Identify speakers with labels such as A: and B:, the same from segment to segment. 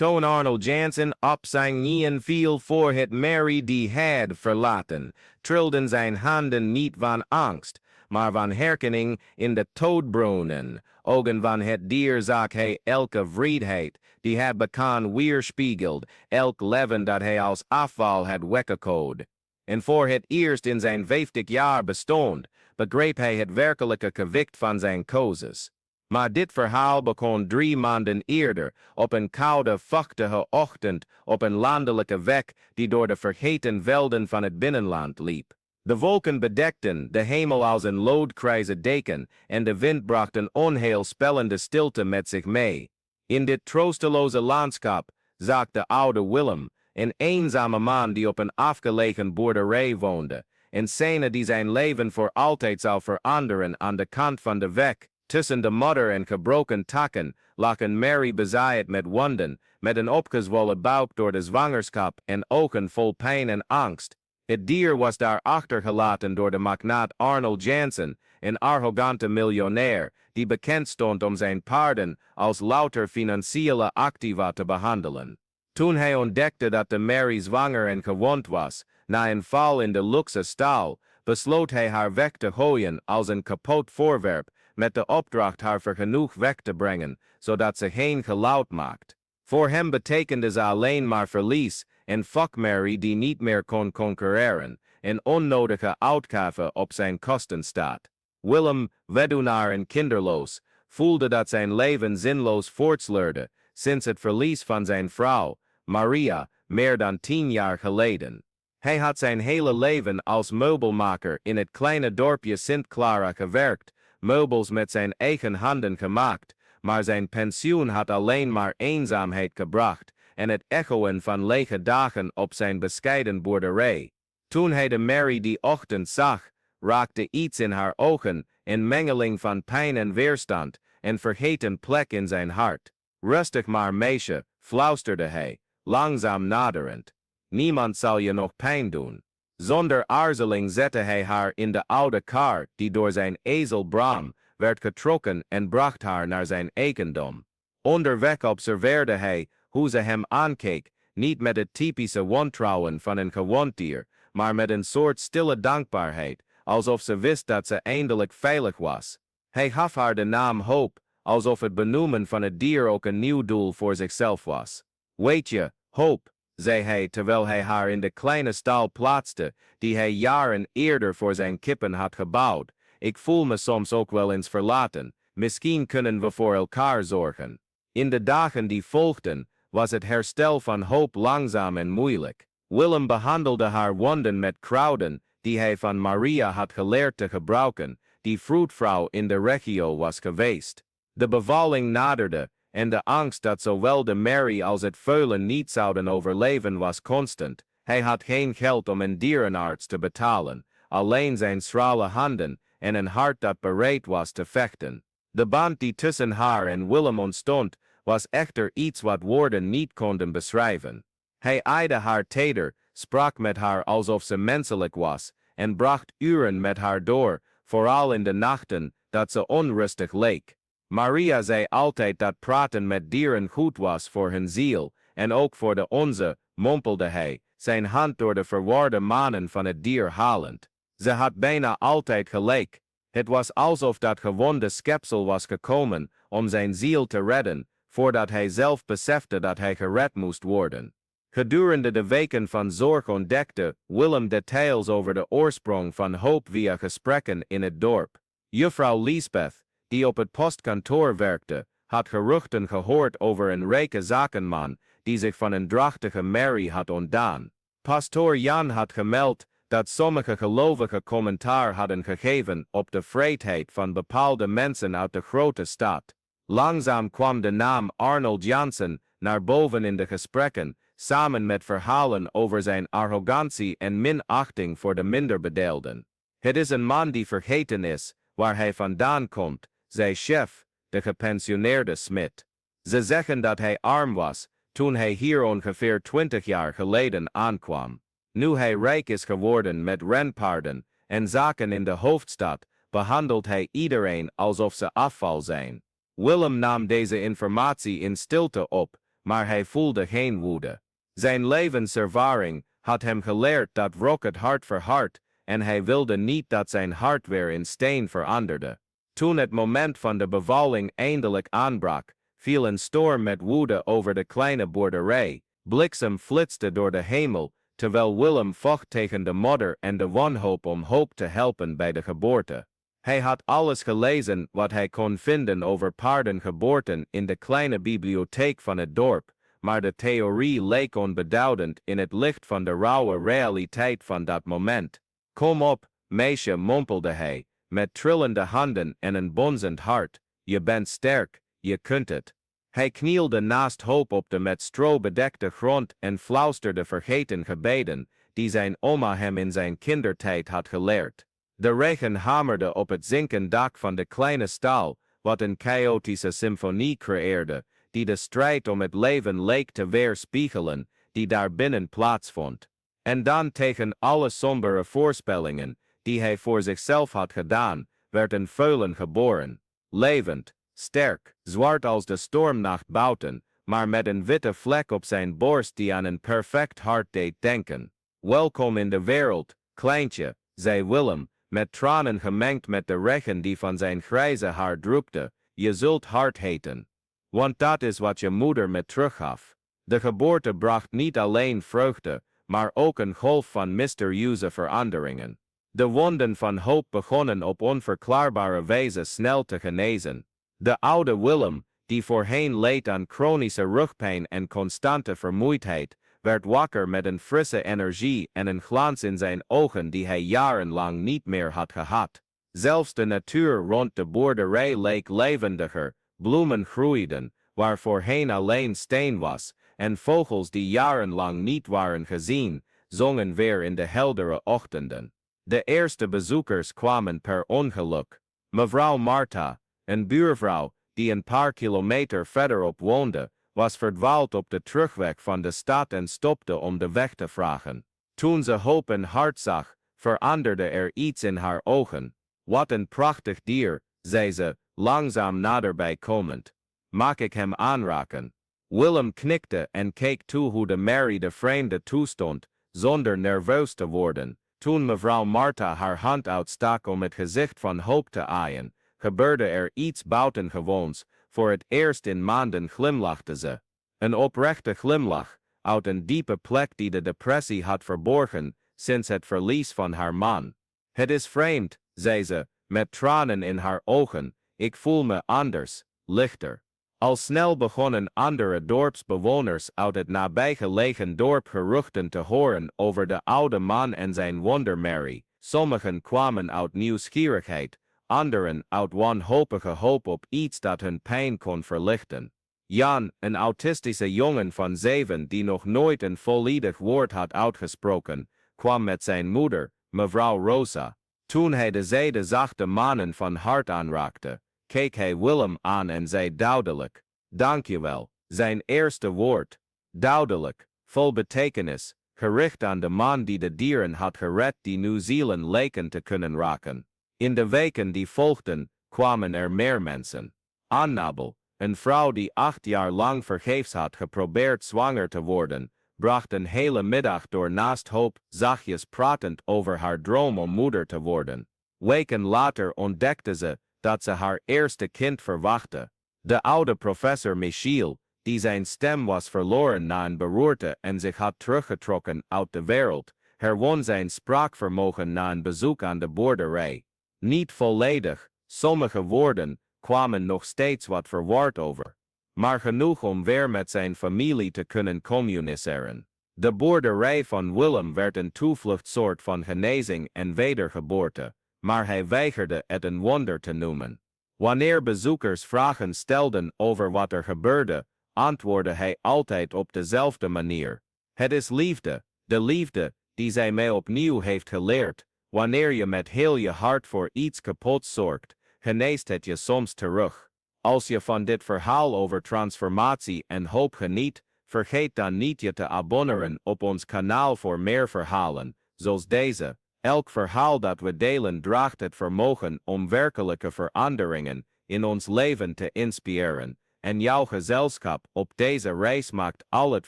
A: Toon Arnold Jansen op zijn knieën viel voor het Merrie die had verlaten, trilden zijn handen niet van angst, maar van herkenning in de todbronnen. Ogen van het dier zag hij elke vreedheid die hij bekan weerspiegeld, elk leven dat hij als afval had weggekood. En voor het eerst in zijn 50 jaar bestond, begreep hij het werkelijke gewicht van zijn keuzes. Maar dit verhaal begon 3 maanden eerder, op een koude, vochtige ochtend, op een landelijke weg die door de vergeten velden van het binnenland liep. De wolken bedekten de hemel als een loodgrijze deken en de wind bracht een onheilspellende stilte met zich mee. In dit troosteloze landschap zag de oude Willem, een eenzame man die op een afgelegen boerderij woonde, een scène die zijn leven voor altijd zou veranderen. Aan de kant van de weg, tussen de modder en gebroken takken, lag een Merrie bezaaid met wonden, met een opgezwollen buik door de zwangerschap en ogen vol pijn en angst. Het dier was daar achtergelaten door de magnaat Arnold Jansen, een arrogante miljonair, die bekend stond om zijn paarden als louter financiële activa te behandelen. Toen hij ontdekte dat de Merrie zwanger en gewond was, na een val in de luxe stal, besloot hij haar weg te gooien als een kapot voorwerp, met de opdracht haar vergenoeg weg te brengen, zodat ze geen geluid maakt. Voor hem betekende ze alleen maar verlies, en fuck Merrie die niet meer kon concurreren, een onnodige uitgave op zijn kosten staat. Willem, weduwnaar en kinderloos, voelde dat zijn leven zinloos voortsleurde, sinds het verlies van zijn vrouw, Maria, meer dan 10 jaar geleden. Hij had zijn hele leven als meubelmaker in het kleine dorpje Sint Clara gewerkt, meubels met zijn eigen handen gemaakt, maar zijn pensioen had alleen maar eenzaamheid gebracht en het echoen van lege dagen op zijn bescheiden boerderij. Toen hij de Merrie die ochtend zag, raakte iets in haar ogen, een mengeling van pijn en weerstand, en vergeten plek in zijn hart. Rustig maar meisje, fluisterde hij, langzaam naderend. Niemand zal je nog pijn doen. Zonder aarzeling zette hij haar in de oude kar die door zijn ezel Bram werd getrokken en bracht haar naar zijn eigendom. Onderweg observeerde hij hoe ze hem aankeek, niet met het typische wantrouwen van een gewond dier, maar met een soort stille dankbaarheid, alsof ze wist dat ze eindelijk veilig was. Hij gaf haar de naam Hoop, alsof het benoemen van het dier ook een nieuw doel voor zichzelf was. Weet je, Hoop, zei hij terwijl hij haar in de kleine stal plaatste die hij jaren eerder voor zijn kippen had gebouwd, ik voel me soms ook wel eens verlaten, misschien kunnen we voor elkaar zorgen. In de dagen die volgden, was het herstel van Hoop langzaam en moeilijk. Willem behandelde haar wonden met kruiden die hij van Maria had geleerd te gebruiken, die vroedvrouw in de regio was geweest. De bevalling naderde, en de angst dat zowel de Merrie als het veulen niet zouden overleven was constant. Hij had geen geld om een dierenarts te betalen, alleen zijn schrale handen en een hart dat bereid was te vechten. De band die tussen haar en Willem ontstond, was echter iets wat woorden niet konden beschrijven. Hij aaide haar teder, sprak met haar alsof ze menselijk was, en bracht uren met haar door, vooral in de nachten dat ze onrustig leek. Maria zei altijd dat praten met dieren goed was voor hun ziel, en ook voor de onze, mompelde hij, zijn hand door de verwarde manen van het dier halend. Ze had bijna altijd gelijk. Het was alsof dat gewonde schepsel was gekomen om zijn ziel te redden, voordat hij zelf besefte dat hij gered moest worden. Gedurende de weken van zorg ontdekte Willem details over de oorsprong van Hoop via gesprekken in het dorp. Juffrouw Liesbeth, die op het postkantoor werkte, had geruchten gehoord over een rijke zakenman die zich van een drachtige Merrie had ontdaan. Pastoor Jan had gemeld dat sommige gelovigen commentaar hadden gegeven op de vreedheid van bepaalde mensen uit de grote stad. Langzaam kwam de naam Arnold Jansen naar boven in de gesprekken, samen met verhalen over zijn arrogantie en minachting voor de minderbedeelden. Het is een man die vergeten is waar hij vandaan komt, zei chef, de gepensioneerde smid. Ze zeggen dat hij arm was toen hij hier ongeveer 20 jaar geleden aankwam. Nu hij rijk is geworden met renpaarden en zaken in de hoofdstad, behandelt hij iedereen alsof ze afval zijn. Willem nam deze informatie in stilte op, maar hij voelde geen woede. Zijn levenservaring had hem geleerd dat wrok het hart verhardt, en hij wilde niet dat zijn hart weer in steen veranderde. Toen het moment van de bevalling eindelijk aanbrak, viel een storm met woede over de kleine boerderij. Bliksem flitste door de hemel, terwijl Willem vocht tegen de modder en de wanhoop om hoop te helpen bij de geboorte. Hij had alles gelezen wat hij kon vinden over paardengeboorten in de kleine bibliotheek van het dorp, maar de theorie leek onbeduidend in het licht van de rauwe realiteit van dat moment. Kom op, meisje, mompelde hij, met trillende handen en een bonzend hart, je bent sterk, je kunt het. Hij knielde naast Hoop op de met stro bedekte grond en fluisterde vergeten gebeden, die zijn oma hem in zijn kindertijd had geleerd. De regen hamerde op het zinken dak van de kleine stal, wat een chaotische symfonie creëerde, die de strijd om het leven leek te weerspiegelen, die daarbinnen plaatsvond. En dan tegen alle sombere voorspellingen, die hij voor zichzelf had gedaan, werd een veulen geboren. Levend, sterk, zwart als de stormnacht buiten, maar met een witte vlek op zijn borst die aan een perfect hart deed denken. Welkom in de wereld, kleintje, zei Willem, met tranen gemengd met de regen die van zijn grijze haar droepte, je zult hart heten. Want dat is wat je moeder me teruggaf. De geboorte bracht niet alleen vreugde, maar ook een golf van mysterieuze veranderingen. De wonden van hoop begonnen op onverklaarbare wijze snel te genezen. De oude Willem, die voorheen leed aan chronische rugpijn en constante vermoeidheid, werd wakker met een frisse energie en een glans in zijn ogen die hij jarenlang niet meer had gehad. Zelfs de natuur rond de boerderij leek levendiger, bloemen groeiden, waar voorheen alleen steen was, en vogels die jarenlang niet waren gezien, zongen weer in de heldere ochtenden. De eerste bezoekers kwamen per ongeluk. Mevrouw Martha, een buurvrouw, die een paar kilometer verderop woonde, was verdwaald op de terugweg van de stad en stopte om de weg te vragen. Toen ze Hoop en Hart zag, veranderde er iets in haar ogen. Wat een prachtig dier, zei ze, langzaam naderbij komend. Mag ik hem aanraken? Willem knikte en keek toe hoe de Merrie de vreemde toestond, zonder nerveus te worden. Toen mevrouw Martha haar hand uitstak om het gezicht van Hoop te aaien, gebeurde er iets buitengewoons. Voor het eerst in maanden glimlachte ze. Een oprechte glimlach, uit een diepe plek die de depressie had verborgen, sinds het verlies van haar man. Het is vreemd, zei ze, met tranen in haar ogen, ik voel me anders, lichter. Al snel begonnen andere dorpsbewoners uit het nabijgelegen dorp geruchten te horen over de oude man en zijn wondermerrie. Sommigen kwamen uit nieuwsgierigheid, anderen uit wanhopige hoop op iets dat hun pijn kon verlichten. Jan, een autistische jongen van 7 die nog nooit een volledig woord had uitgesproken, kwam met zijn moeder, mevrouw Rosa. Toen hij de zijde zachte manen van Hart aanraakte, keek hij Willem aan en zei duidelijk, dankjewel, zijn eerste woord. Duidelijk, vol betekenis, gericht aan de man die de dieren had gered die nu zielen leken te kunnen raken. In de weken die volgden, kwamen er meer mensen. Annabel, een vrouw die 8 jaar lang vergeefs had geprobeerd zwanger te worden, bracht een hele middag door naast Hoop, zachtjes pratend over haar droom om moeder te worden. Weken later ontdekte ze dat ze haar eerste kind verwachtte. De oude professor Michiel, die zijn stem was verloren na een beroerte en zich had teruggetrokken uit de wereld, herwon zijn spraakvermogen na een bezoek aan de boerderij. Niet volledig, sommige woorden kwamen nog steeds wat verward over, maar genoeg om weer met zijn familie te kunnen communiceren. De boerderij van Willem werd een toevluchtsoord van genezing en wedergeboorte, maar hij weigerde het een wonder te noemen. Wanneer bezoekers vragen stelden over wat er gebeurde, antwoordde hij altijd op dezelfde manier. Het is liefde, de liefde die zij mij opnieuw heeft geleerd. Wanneer je met heel je hart voor iets kapot zorgt, geneest het je soms terug. Als je van dit verhaal over transformatie en hoop geniet, vergeet dan niet je te abonneren op ons kanaal voor meer verhalen, zoals deze. Elk verhaal dat we delen draagt het vermogen om werkelijke veranderingen in ons leven te inspireren. en jouw gezelschap op deze reis maakt al het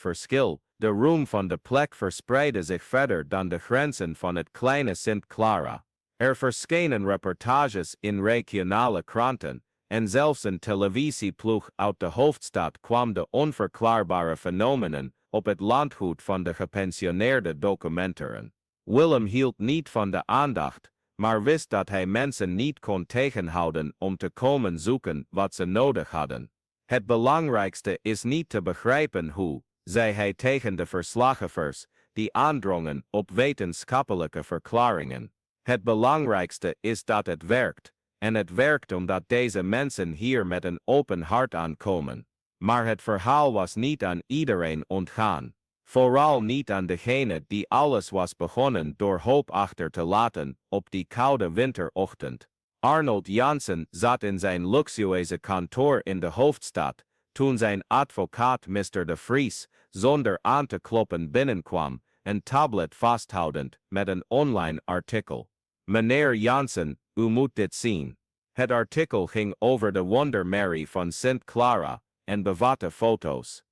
A: verschil. De roem van de plek verspreidde zich verder dan de grenzen van het kleine Sint Clara. Er verschenen reportages in regionale kranten, en zelfs een televisieploeg uit de hoofdstad kwam de onverklaarbare fenomenen op het landgoed van de gepensioneerde documenteren. Willem hield niet van de aandacht, maar wist dat hij mensen niet kon tegenhouden om te komen zoeken wat ze nodig hadden. Het belangrijkste is niet te begrijpen hoe, zei hij tegen de verslaggevers, die aandrongen op wetenschappelijke verklaringen. Het belangrijkste is dat het werkt, en het werkt omdat deze mensen hier met een open hart aankomen. Maar het verhaal was niet aan iedereen ontgaan. Vooral niet aan degene die alles was begonnen door hoop achter te laten op die koude winterochtend. Arnold Jansen zat in zijn luxueuze kantoor in de hoofdstad, toen zijn advocaat Mr. de Vries, zonder aan te kloppen binnenkwam, een tablet vasthoudend met een online artikel. Meneer Jansen, u moet dit zien. Het artikel ging over de Wonder Merrie van Sint Clara en bevatte foto's.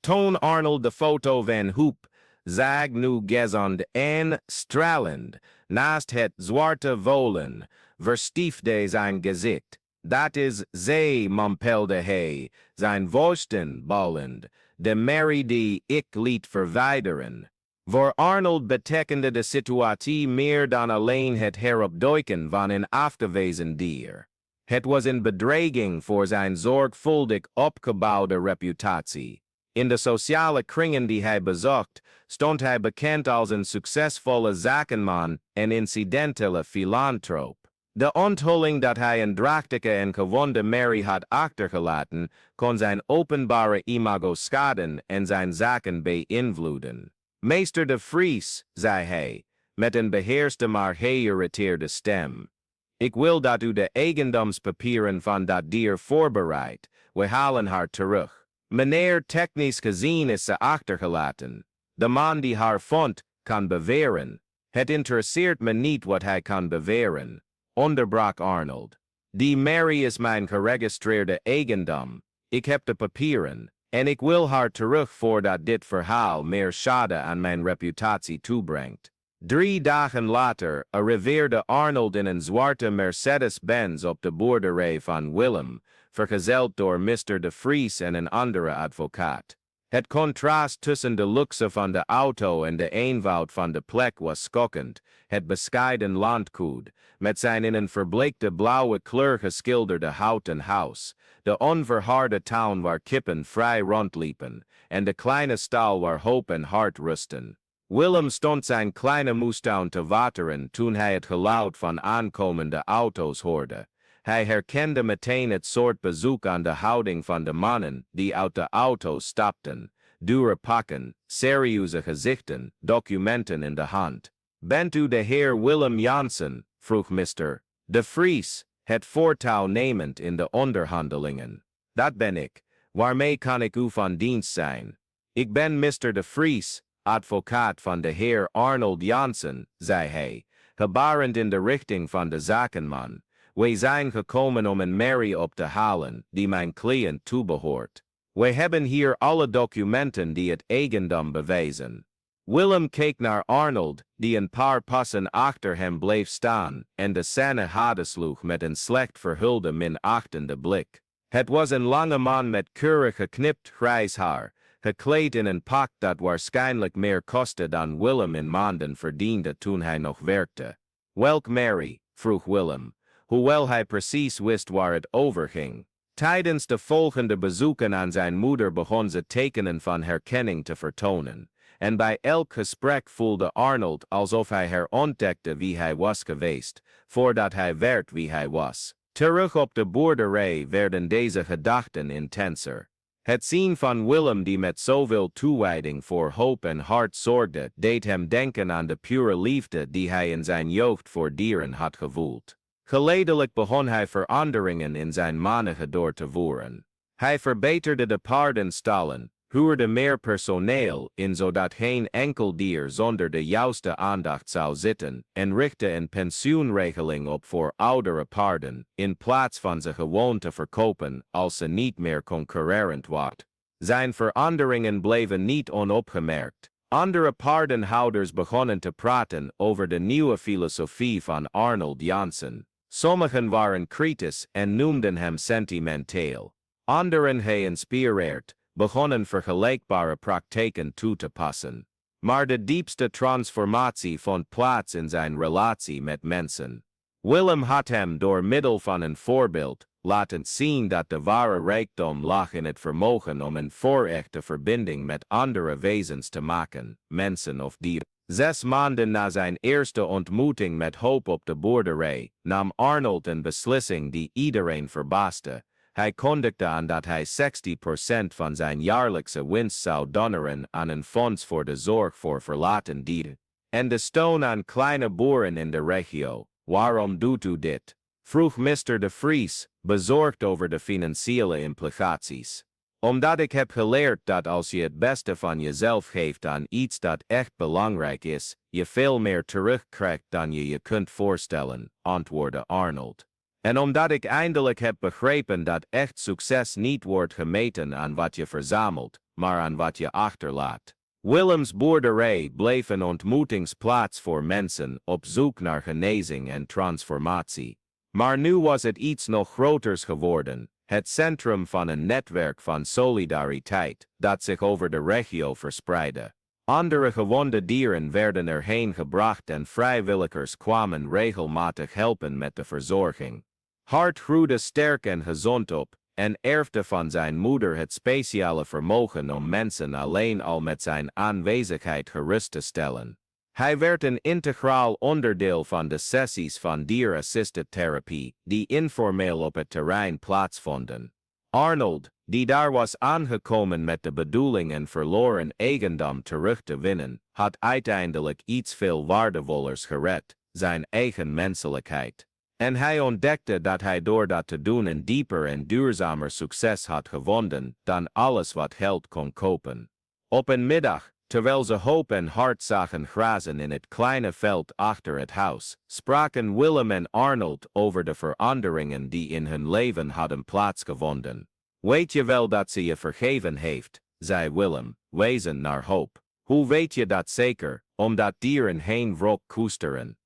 A: Toon Arnold de foto van Hoep, zag nu gezond en stralend, naast het zwarte volen, verstiefde zijn gezicht. Dat is zij, mompelde hij, zijn vuisten ballend, de Merrie die ik liet verwijderen. Voor Arnold betekende de situatie meer dan alleen het heropduiken van een afgewezen dier. Het was een bedreiging voor zijn zorgvuldig opgebouwde reputatie. In de sociale kringen die hij bezocht, stond hij bekend als een succesvolle zakenman en incidentele filantroop. De onthulling dat hij een drachtige en gewonde Merrie had achtergelaten, kon zijn openbare imago schaden en zijn zaken beïnvloeden. Meester de Vries, zei hij, met een beheerste maar geïrriteerde stem. Ik wil dat u de eigendomspapieren van dat dier voorbereidt. We halen haar terug. Meneer, technisch gezien is ze achtergelaten. De man die haar vond, kan beweren. Het interesseert me niet wat hij kan beweren, onderbrak Arnold. Die Merrie is mijn geregistreerde eigendom. Ik heb de papieren, en ik wil haar terug voordat dit verhaal meer schade aan mijn reputatie toebrengt. 3 dagen later arriveerde Arnold in een zwarte Mercedes-Benz op de boerderij van Willem, vergezeld door Mr. de Vries en een andere advocaat. Het contrast tussen de luxe van de auto en de eenvoud van de plek was schokkend. Het bescheiden landgoed, met zijn in een verbleekte blauwe kleur geschilderde houten huis, de onverharde tuin waar kippen vrij rondliepen, en de kleine stal waar hoop en hart rusten. Willem stond zijn kleine moestuin te wateren toen hij het geluid van aankomende auto's hoorde. Hij herkende meteen het soort bezoek aan de houding van de mannen die uit de auto's stapten. Dure pakken, serieuze gezichten, documenten in de hand. Bent u de heer Willem Jansen? Vroeg Mr. de Vries, het voortouw nemend in de onderhandelingen. Dat ben ik. Waarmee kan ik u van dienst zijn? Ik ben Mr. de Vries, advocaat van de heer Arnold Jansen, zei hij, gebarend in de richting van de zakenman. Wij zijn gekomen om een Merrie op te halen, die mijn cliënt toebehoort. Wij hebben hier alle documenten die het eigendom bewijzen. Willem keek naar Arnold, die een paar passen achter hem bleef staan, en de scène gadesloeg met een slecht verhulde minachtende blik. Het was een lange man met keurig geknipt grijs haar, gekleed in een pak dat waarschijnlijk meer kostte dan Willem in maanden verdiende toen hij nog werkte. Welk Merrie? Vroeg Willem, hoewel hij precies wist waar het over ging. Tijdens de volgende bezoeken aan zijn moeder begon ze tekenen van herkenning te vertonen, en bij elk gesprek voelde Arnold alsof hij herontdekte wie hij was geweest, voordat hij werd wie hij was. Terug op de boerderij werden deze gedachten intenser. Het zien van Willem die met zoveel toewijding voor hoop en hart zorgde, deed hem denken aan de pure liefde die hij in zijn jeugd voor dieren had gevoeld. Geleidelijk begon hij veranderingen in zijn manige door te voeren. Hij verbeterde de paardenstallen, huurde meer personeel in zodat geen enkel dier zonder de juiste aandacht zou zitten en richtte een pensioenregeling op voor oudere paarden in plaats van ze gewoon te verkopen als ze niet meer concurrerend waren. Zijn veranderingen bleven niet onopgemerkt. Andere paardenhouders begonnen te praten over de nieuwe filosofie van Arnold Jansen. Sommigen waren kritisch en noemden hem sentimenteel. Anderen geïnspireerd begonnen vergelijkbare praktijken toe te passen. Maar de diepste transformatie vond plaats in zijn relatie met mensen. Willem had hem door middel van een voorbeeld laten zien dat de ware rijkdom lag in het vermogen om een voorechte verbinding met andere wezens te maken, mensen of dieren. 6 maanden na zijn eerste ontmoeting met Hoop op de boerderij, nam Arnold een beslissing die iedereen verbaasde. Hij kondigde aan dat hij 60% van zijn jaarlijkse winst zou doneren aan een fonds voor de zorg voor verlaten dieren. En de steun aan kleine boeren in de regio. Waarom doet u dit? Vroeg Mr. de Vries, bezorgd over de financiële implicaties. Omdat ik heb geleerd dat als je het beste van jezelf geeft aan iets dat echt belangrijk is, je veel meer terugkrijgt dan je je kunt voorstellen, antwoordde Arnold. En omdat ik eindelijk heb begrepen dat echt succes niet wordt gemeten aan wat je verzamelt, maar aan wat je achterlaat. Willems boerderij bleef een ontmoetingsplaats voor mensen op zoek naar genezing en transformatie. Maar nu was het iets nog groters geworden, het centrum van een netwerk van solidariteit dat zich over de regio verspreidde. Andere gewonde dieren werden erheen gebracht en vrijwilligers kwamen regelmatig helpen met de verzorging. Hart groeide sterk en gezond op en erfde van zijn moeder het speciale vermogen om mensen alleen al met zijn aanwezigheid gerust te stellen. Hij werd een integraal onderdeel van de sessies van dier-assisted therapie die informeel op het terrein plaatsvonden. Arnold, die daar was aangekomen met de bedoeling een verloren eigendom terug te winnen, had uiteindelijk iets veel waardevollers gered, zijn eigen menselijkheid. En hij ontdekte dat hij door dat te doen een dieper en duurzamer succes had gevonden dan alles wat geld kon kopen. Op een middag, terwijl ze Hoop en Hart zagen grazen in het kleine veld achter het huis, spraken Willem en Arnold over de veranderingen die in hun leven hadden plaatsgevonden. Weet je wel dat ze je vergeven heeft, zei Willem, wijzend naar Hoop. Hoe weet je dat zeker? Omdat dieren geen wrok koesteren.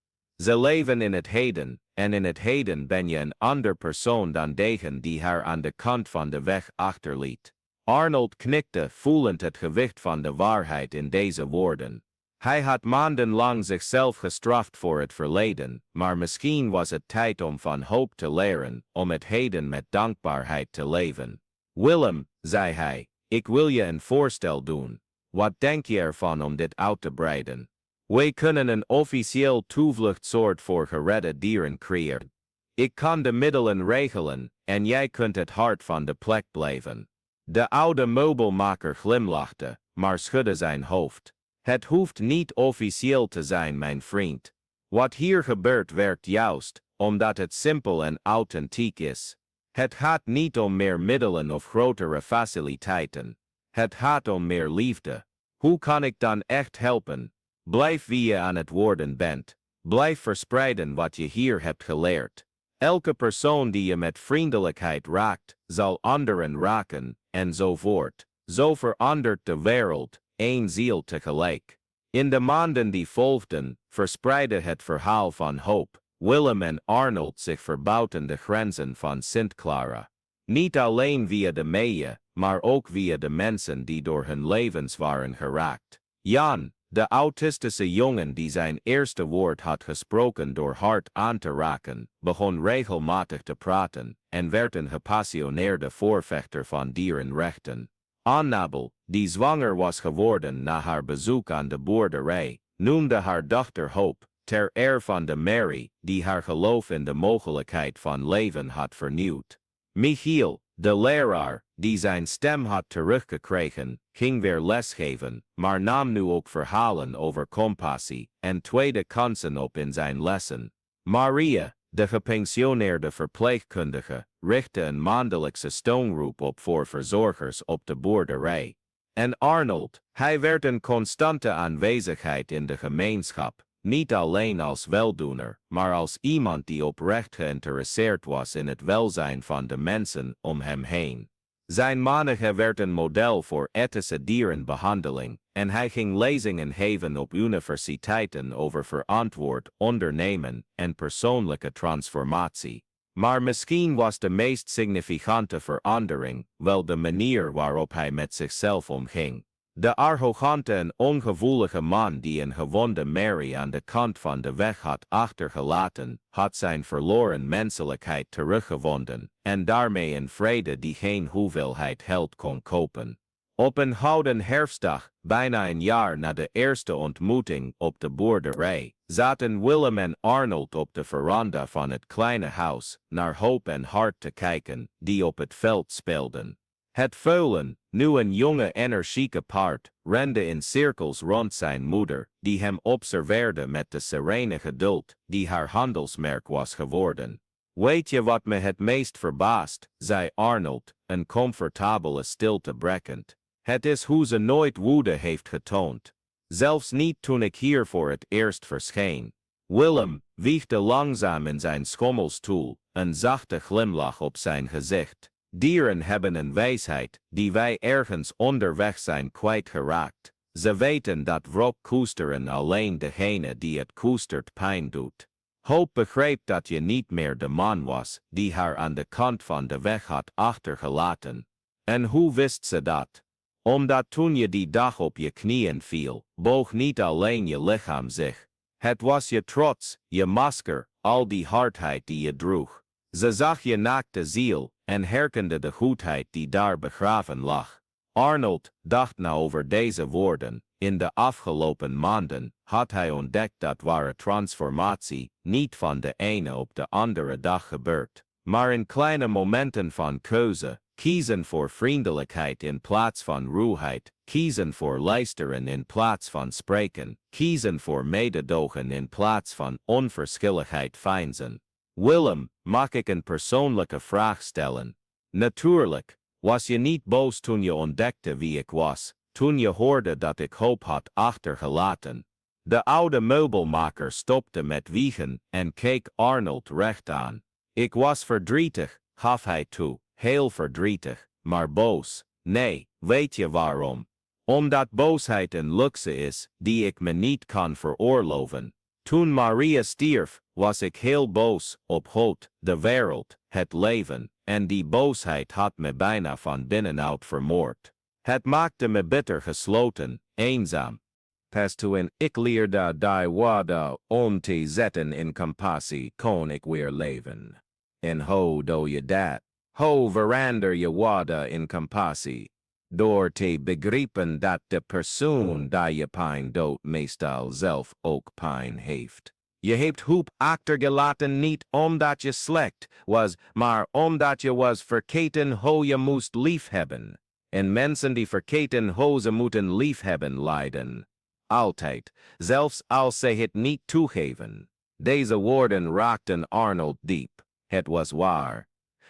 A: Ze leven in het heden, en in het heden ben je een ander persoon dan degene die haar aan de kant van de weg achterliet. Arnold knikte, voelend het gewicht van de waarheid in deze woorden. Hij had maandenlang zichzelf gestraft voor het verleden, maar misschien was het tijd om van Hoop te leren, om het heden met dankbaarheid te leven. Willem, zei hij, ik wil je een voorstel doen. Wat denk je ervan om dit uit te breiden? Wij kunnen een officieel toevluchtsoord voor geredde dieren creëren. Ik kan de middelen regelen, en jij kunt het hart van de plek blijven. De oude meubelmaker glimlachte, maar schudde zijn hoofd. Het hoeft niet officieel te zijn, mijn vriend. Wat hier gebeurt werkt juist, omdat het simpel en authentiek is. Het gaat niet om meer middelen of grotere faciliteiten. Het gaat om meer liefde. Hoe kan ik dan echt helpen? Blijf wie je aan het worden bent. Blijf verspreiden wat je hier hebt geleerd. Elke persoon die je met vriendelijkheid raakt, zal anderen raken, en zo voort. Zo verandert de wereld, één ziel tegelijk. In de maanden die volgden, verspreidde het verhaal van Hoop, Willem en Arnold zich verbuiten de grenzen van Sint Clara. Niet alleen via de meeën, maar ook via de mensen die door hun levens waren geraakt. Jan, de autistische jongen die zijn eerste woord had gesproken door Hart aan te raken, begon regelmatig te praten en werd een gepassioneerde voorvechter van dierenrechten. Annabel, die zwanger was geworden na haar bezoek aan de boerderij, noemde haar dochter Hoop, ter eer van de Merrie, die haar geloof in de mogelijkheid van leven had vernieuwd. Michiel, de leraar, die zijn stem had teruggekregen, ging weer lesgeven, maar nam nu ook verhalen over compassie en tweede kansen op in zijn lessen. Maria, de gepensioneerde verpleegkundige, richtte een maandelijkse steungroep op voor verzorgers op de boerderij. En Arnold, hij werd een constante aanwezigheid in de gemeenschap, niet alleen als weldoener, maar als iemand die oprecht geïnteresseerd was in het welzijn van de mensen om hem heen. Zijn manige werd een model voor ethische dierenbehandeling en hij ging lezingen geven op universiteiten over verantwoord ondernemen en persoonlijke transformatie. Maar misschien was de meest significante verandering wel de manier waarop hij met zichzelf omging. De arrogante en ongevoelige man die een gewonde Merrie aan de kant van de weg had achtergelaten, had zijn verloren menselijkheid teruggevonden en daarmee een vrede die geen hoeveelheid geld kon kopen. Op een gouden herfstdag, bijna een jaar na de eerste ontmoeting op de boerderij, zaten Willem en Arnold op de veranda van het kleine huis naar Hoop en Hart te kijken, die op het veld speelden. Het veulen, nu een jonge energieke paard, rende in cirkels rond zijn moeder, die hem observeerde met de serene geduld die haar handelsmerk was geworden. Weet je wat me het meest verbaast, zei Arnold, een comfortabele stilte brekkend. Het is hoe ze nooit woede heeft getoond. Zelfs niet toen ik hier voor het eerst verscheen. Willem wiegde langzaam in zijn schommelstoel, een zachte glimlach op zijn gezicht. Dieren hebben een wijsheid die wij ergens onderweg zijn kwijtgeraakt. Ze weten dat wrok koesteren alleen degene die het koestert pijn doet. Hoop begreep dat je niet meer de man was die haar aan de kant van de weg had achtergelaten. En hoe wist ze dat? Omdat toen je die dag op je knieën viel, boog niet alleen je lichaam zich. Het was je trots, je masker, al die hardheid die je droeg. Ze zag je naakte ziel en herkende de goedheid die daar begraven lag. Arnold dacht na over deze woorden. In de afgelopen maanden had hij ontdekt dat ware transformatie niet van de ene op de andere dag gebeurt, maar in kleine momenten van keuze, kiezen voor vriendelijkheid in plaats van ruwheid, kiezen voor luisteren in plaats van spreken, kiezen voor mededogen in plaats van onverschilligheid veinzen. Willem, mag ik een persoonlijke vraag stellen? Natuurlijk, was je niet boos toen je ontdekte wie ik was, toen je hoorde dat ik Hoop had achtergelaten? De oude meubelmaker stopte met wiegen en keek Arnold recht aan. Ik was verdrietig, gaf hij toe, heel verdrietig, maar boos. Nee, weet je waarom? Omdat boosheid een luxe is die ik me niet kan veroorloven. Toen Maria stierf, was ik heel boos op God, de wereld, het leven, en die boosheid had me bijna van binnenuit vermoord. Het maakte me bitter gesloten, eenzaam. Pas toen ik leerde die waarde om te zetten in compassie kon ik weer leven. En hoe doe je dat? Hoe verander je waarde in compassie? Door te begrijpen dat de persoon die je pijn doet meestal zelf ook pijn heeft. Je hebt Hoop achtergelaten niet omdat je slecht was, maar omdat je was vergeten hoe je moest liefhebben. En mensen die vergeten hoe ze moeten liefhebben lijden. Altijd, zelfs als ze het niet toegeven. Deze woorden raakten Arnold diep. Het was waar.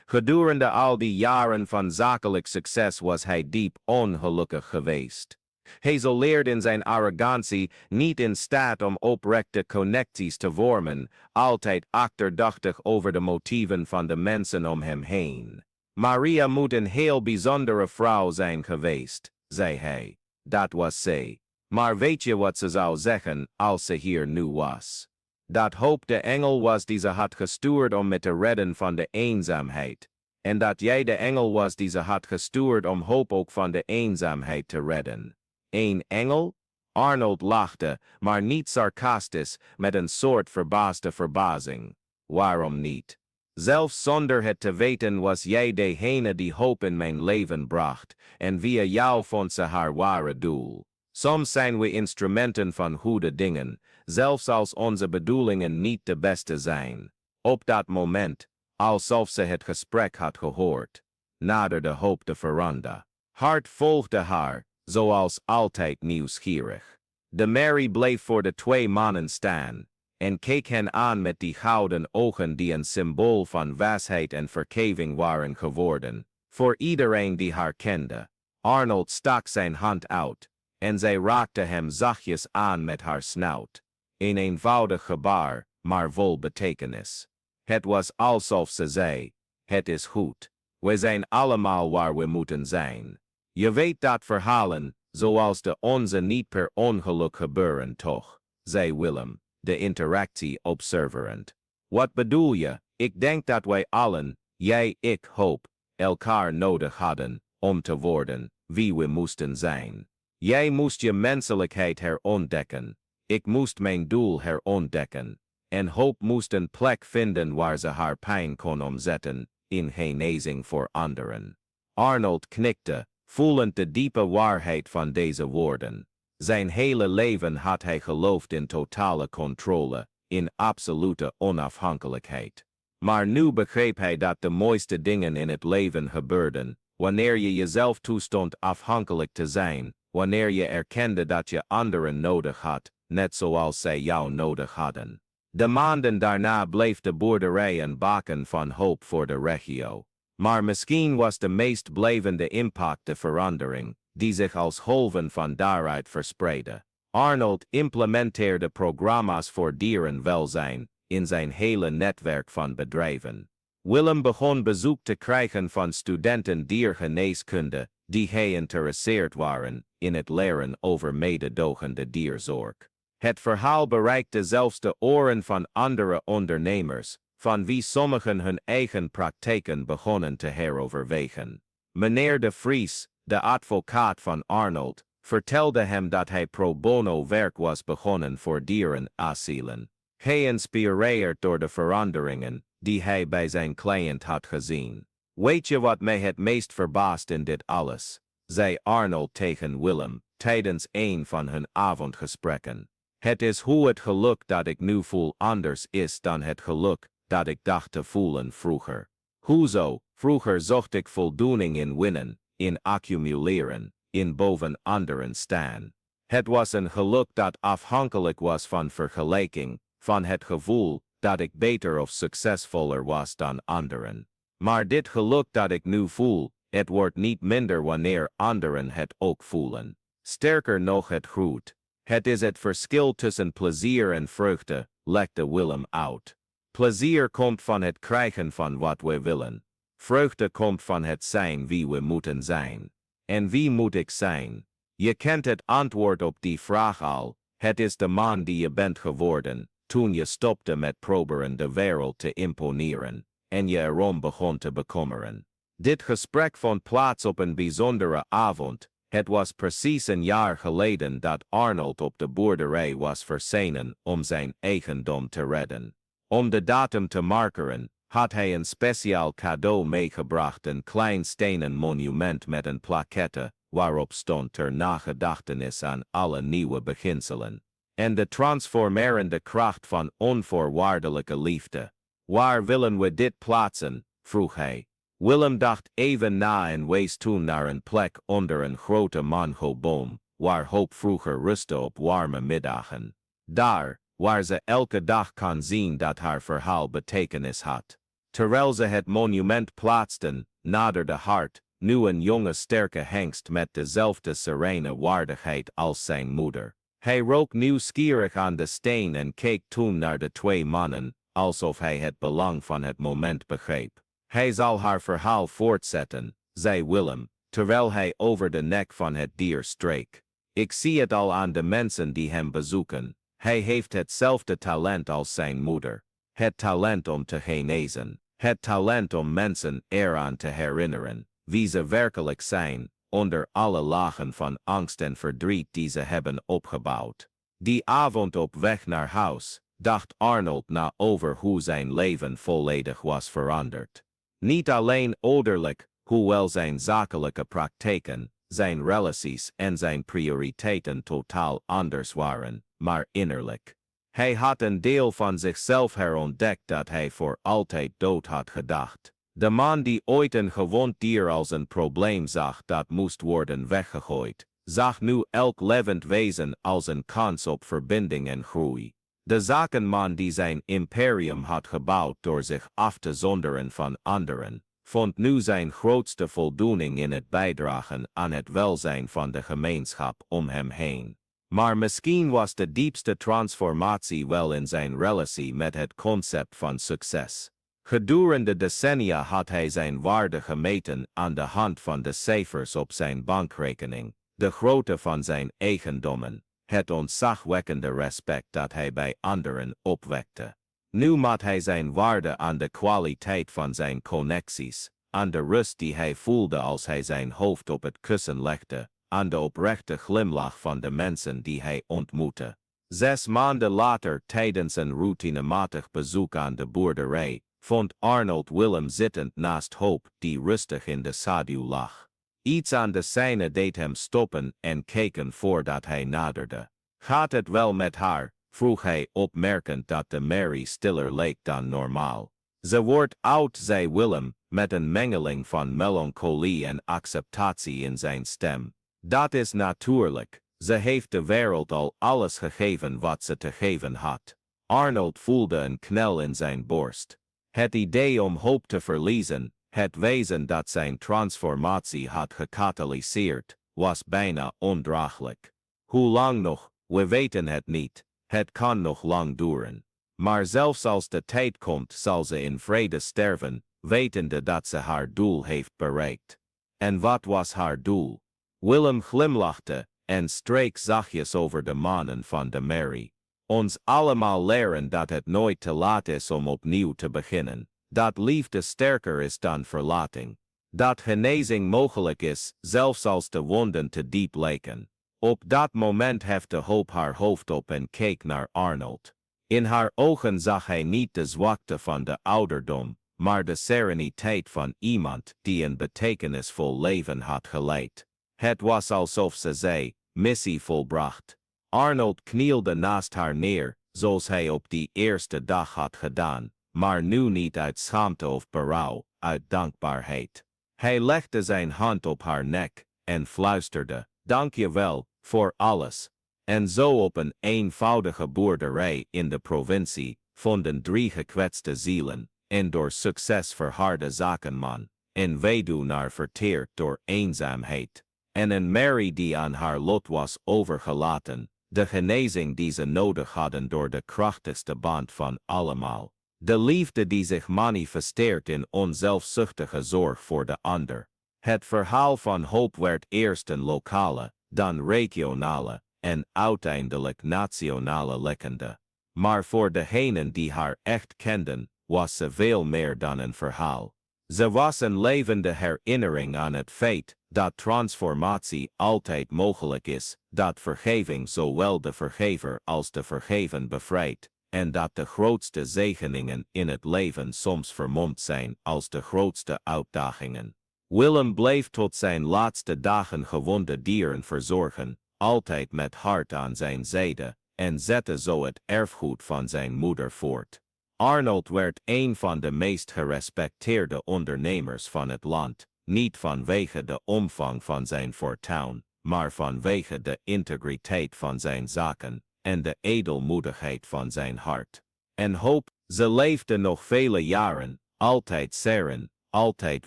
A: Gedurende al die jaren van zakelijk succes was hij diep ongelukkig geweest. Hij isoleerd in zijn arrogantie, niet in staat om oprechte connecties te vormen, altijd achterdochtig over de motieven van de mensen om hem heen. Maria moet een heel bijzondere vrouw zijn geweest, zei hij. Dat was ze. Maar weet je wat ze zou zeggen als ze hier nu was? Dat Hoop de engel was die ze had gestuurd om me te redden van de eenzaamheid. En dat jij de engel was die ze had gestuurd om Hoop ook van de eenzaamheid te redden. Een engel? Arnold lachte, maar niet sarcastisch, met een soort verbaasde verbazing. Waarom niet? Zelfs zonder het te weten was jij degene die Hoop in mijn leven bracht, en via jou vond ze haar ware doel. Soms zijn we instrumenten van goede dingen, zelfs als onze bedoelingen niet de beste zijn. Op dat moment, alsof ze het gesprek had gehoord, naderde Hoop de veranda. Hart volgde haar, zoals altijd nieuwsgierig. De Merrie bleef voor de twee mannen staan en keek hen aan met die gouden ogen die een symbool van wijsheid en vergeving waren geworden, voor iedereen die haar kende. Arnold stak zijn hand uit, en zij raakte hem zachtjes aan met haar snout. Een eenvoudig gebaar, maar vol betekenis. Het was alsof ze zei, het is goed. We zijn allemaal waar we moeten zijn. Je weet dat verhalen, zoals de onze niet per ongeluk gebeuren toch, zei Willem, de interactie observerend. Wat bedoel je? Ik denk dat wij allen, jij, ik hoop, elkaar nodig hadden, om te worden, wie we moesten zijn. Jij moest je menselijkheid herontdekken. Ik moest mijn doel herontdekken. En hoop moest een plek vinden waar ze haar pijn kon omzetten, in genezing voor anderen. Arnold knikte, voelend de diepe waarheid van deze woorden. Zijn hele leven had hij geloofd in totale controle, in absolute onafhankelijkheid. Maar nu begreep hij dat de mooiste dingen in het leven gebeurden, wanneer je jezelf toestond afhankelijk te zijn, wanneer je erkende dat je anderen nodig had, net zoals zij jou nodig hadden. De maanden daarna bleef de boerderij een baken van hoop voor de regio. Maar misschien was de meest blijvende impact de verandering, die zich als golven van daaruit verspreidde. Arnold implementeerde programma's voor dierenwelzijn in zijn hele netwerk van bedrijven. Willem begon bezoek te krijgen van studenten diergeneeskunde die geïnteresseerd waren in het leren over mededogende dierzorg. Het verhaal bereikte zelfs de oren van andere ondernemers, van wie sommigen hun eigen praktijken begonnen te heroverwegen. Meneer de Vries, de advocaat van Arnold, vertelde hem dat hij pro bono werk was begonnen voor dierenasielen. Geïnspireerd door de veranderingen die hij bij zijn cliënt had gezien. Weet je wat mij het meest verbaast in dit alles? Zei Arnold tegen Willem, tijdens een van hun avondgesprekken. Het is hoe het geluk dat ik nu voel anders is dan het geluk dat ik dacht te voelen vroeger. Hoezo? Vroeger zocht ik voldoening in winnen, in accumuleren, in boven anderen staan. Het was een geluk dat afhankelijk was van vergelijking, van het gevoel dat ik beter of succesvoller was dan anderen. Maar dit geluk dat ik nu voel, het wordt niet minder wanneer anderen het ook voelen. Sterker nog, het groeit. Het is het verschil tussen plezier en vreugde, legde Willem uit. Plezier komt van het krijgen van wat we willen. Vreugde komt van het zijn wie we moeten zijn. En wie moet ik zijn? Je kent het antwoord op die vraag al. Het is de man die je bent geworden, toen je stopte met proberen de wereld te imponeren, en je erom begon te bekommeren. Dit gesprek vond plaats op een bijzondere avond. Het was precies een jaar geleden dat Arnold op de boerderij was verschenen om zijn eigendom te redden. Om de datum te markeren, had hij een speciaal cadeau meegebracht, een klein stenen monument met een plaquette, waarop stond ter nagedachtenis aan alle nieuwe beginselen. En de transformerende kracht van onvoorwaardelijke liefde. Waar willen we dit plaatsen? Vroeg hij. Willem dacht even na en wees toen naar een plek onder een grote mangoboom, waar hoop vroeger rustte op warme middagen. Daar, waar ze elke dag kan zien dat haar verhaal betekenis had. Terwijl ze het monument plaatsten, naderde Hart, nu een jonge sterke hengst met dezelfde serene waardigheid als zijn moeder. Hij rook nieuwsgierig aan de steen en keek toen naar de twee mannen, alsof hij het belang van het moment begreep. Hij zal haar verhaal voortzetten, zei Willem, terwijl hij over de nek van het dier streek. Ik zie het al aan de mensen die hem bezoeken. Hij heeft hetzelfde talent als zijn moeder. Het talent om te genezen. Het talent om mensen eraan te herinneren, wie ze werkelijk zijn, onder alle lagen van angst en verdriet die ze hebben opgebouwd. Die avond op weg naar huis, dacht Arnold na over hoe zijn leven volledig was veranderd. Niet alleen ouderlijk, hoewel zijn zakelijke praktijken, zijn relaties en zijn prioriteiten totaal anders waren, maar innerlijk. Hij had een deel van zichzelf herontdekt dat hij voor altijd dood had gedacht. De man die ooit een gewond dier als een probleem zag dat moest worden weggegooid, zag nu elk levend wezen als een kans op verbinding en groei. De zakenman die zijn imperium had gebouwd door zich af te zonderen van anderen, vond nu zijn grootste voldoening in het bijdragen aan het welzijn van de gemeenschap om hem heen. Maar misschien was de diepste transformatie wel in zijn relatie met het concept van succes. Gedurende decennia had hij zijn waarde gemeten aan de hand van de cijfers op zijn bankrekening, de grootte van zijn eigendommen, het ontzagwekkende respect dat hij bij anderen opwekte. Nu maat hij zijn waarde aan de kwaliteit van zijn connecties, aan de rust die hij voelde als hij zijn hoofd op het kussen legde, aan de oprechte glimlach van de mensen die hij ontmoette. 6 maanden later, tijdens een routinematig bezoek aan de boerderij, vond Arnold Willem zittend naast Hoop, die rustig in de schaduw lag. Iets aan de scène deed hem stoppen en kijken voordat hij naderde. Gaat het wel met haar? Vroeg hij, opmerkend dat de Merrie stiller leek dan normaal. Ze wordt oud, zei Willem, met een mengeling van melancholie en acceptatie in zijn stem. Dat is natuurlijk. Ze heeft de wereld al alles gegeven wat ze te geven had. Arnold voelde een knel in zijn borst. Het idee om hoop te verliezen, het wezen dat zijn transformatie had gecatalyseerd, was bijna ondraaglijk. Hoe lang nog? We weten het niet. Het kan nog lang duren. Maar zelfs als de tijd komt, zal ze in vrede sterven, wetende dat ze haar doel heeft bereikt. En wat was haar doel? Willem glimlachte en streek zachtjes over de manen van de Merrie. Ons allemaal leren dat het nooit te laat is om opnieuw te beginnen. Dat liefde sterker is dan verlating. Dat genezing mogelijk is, zelfs als de wonden te diep lijken. Op dat moment hefte Hoop haar hoofd op en keek naar Arnold. In haar ogen zag hij niet de zwakte van de ouderdom, maar de sereniteit van iemand die een betekenisvol leven had geleid. Het was alsof ze zei, missie volbracht. Arnold knielde naast haar neer, zoals hij op die eerste dag had gedaan, maar nu niet uit schaamte of berouw, uit dankbaarheid. Hij legde zijn hand op haar nek en fluisterde, dank je wel, voor alles. En zo op een eenvoudige boerderij in de provincie vonden 3 gekwetste zielen, een door succes verharde zakenman, een weduwnaar verteerd door eenzaamheid, en een Merrie die aan haar lot was overgelaten, de genezing die ze nodig hadden door de krachtigste band van allemaal, de liefde die zich manifesteert in onzelfzuchtige zorg voor de ander. Het verhaal van hoop werd eerst een lokale, dan regionale en uiteindelijk nationale legende. Maar voor degenen die haar echt kenden, was ze veel meer dan een verhaal. Ze was een levende herinnering aan het feit dat transformatie altijd mogelijk is, dat vergeving zowel de vergever als de vergeven bevrijdt, en dat de grootste zegeningen in het leven soms vermomd zijn als de grootste uitdagingen. Willem bleef tot zijn laatste dagen gewonde dieren verzorgen, altijd met hart aan zijn zijde, en zette zo het erfgoed van zijn moeder voort. Arnold werd een van de meest gerespecteerde ondernemers van het land, niet vanwege de omvang van zijn fortuin, maar vanwege de integriteit van zijn zaken en de edelmoedigheid van zijn hart. En hoop, ze leefde nog vele jaren, altijd seren, altijd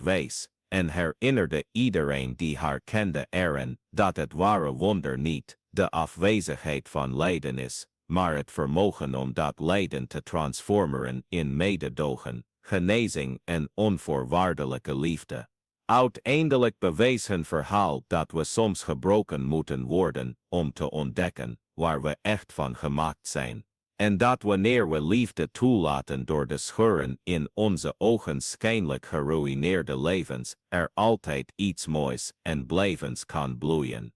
A: wijs, en herinnerde iedereen die haar kende eraan dat het ware wonder niet de afwezigheid van lijden is, maar het vermogen om dat lijden te transformeren in mededogen, genezing en onvoorwaardelijke liefde. Uiteindelijk bewees hun verhaal dat we soms gebroken moeten worden om te ontdekken waar we echt van gemaakt zijn. En dat wanneer we liefde toelaten door de scheuren in onze ogenschijnlijk geruïneerde levens, er altijd iets moois en blijvends kan bloeien.